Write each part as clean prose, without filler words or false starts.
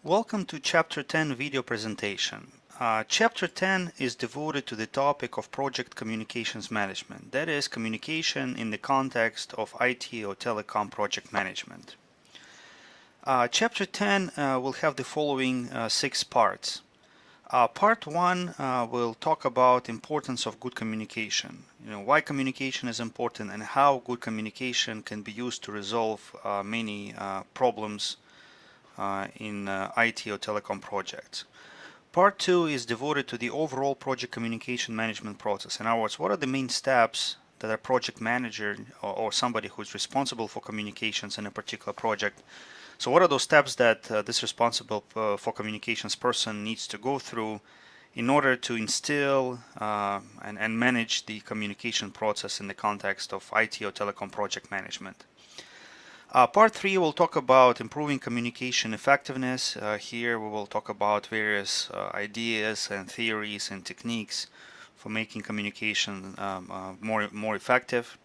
Welcome to Chapter 10 video presentation. Chapter 10 is devoted to the topic of project communications management, that is, communication in the context of IT or telecom project management. Chapter 10 will have the following 6 parts. Part 1 will talk about importance of good communication, why communication is important and how good communication can be used to resolve many problems in IT or telecom projects. Part 2 is devoted to the overall project communication management process. In other words, what are the main steps that a project manager or somebody who's responsible for communications in a particular project, so what are those steps that this responsible for communications person needs to go through in order to instill and manage the communication process in the context of IT or telecom project management. Part 3 will talk about improving communication effectiveness. Here we will talk about various ideas and theories and techniques for making communication more effective.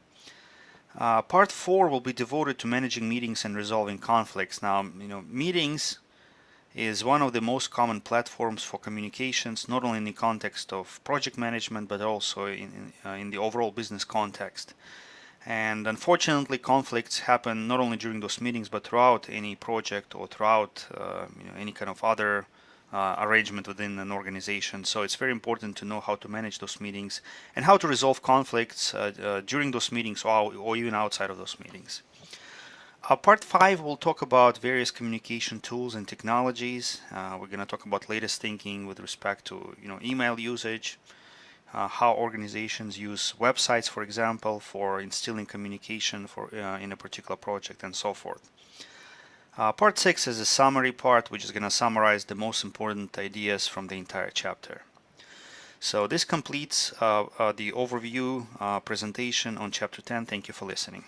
Part 4 will be devoted to managing meetings and resolving conflicts. Now, meetings is one of the most common platforms for communications, not only in the context of project management, but also in the overall business context. And unfortunately, conflicts happen not only during those meetings, but throughout any project or throughout any kind of other arrangement within an organization. So it's very important to know how to manage those meetings and how to resolve conflicts during those meetings or even outside of those meetings. Part 5 will talk about various communication tools and technologies. We're going to talk about latest thinking with respect to email usage, how organizations use websites, for example, for instilling communication in a particular project and so forth. Part 6 is a summary part, which is going to summarize the most important ideas from the entire chapter. So this completes the overview presentation on Chapter 10. Thank you for listening.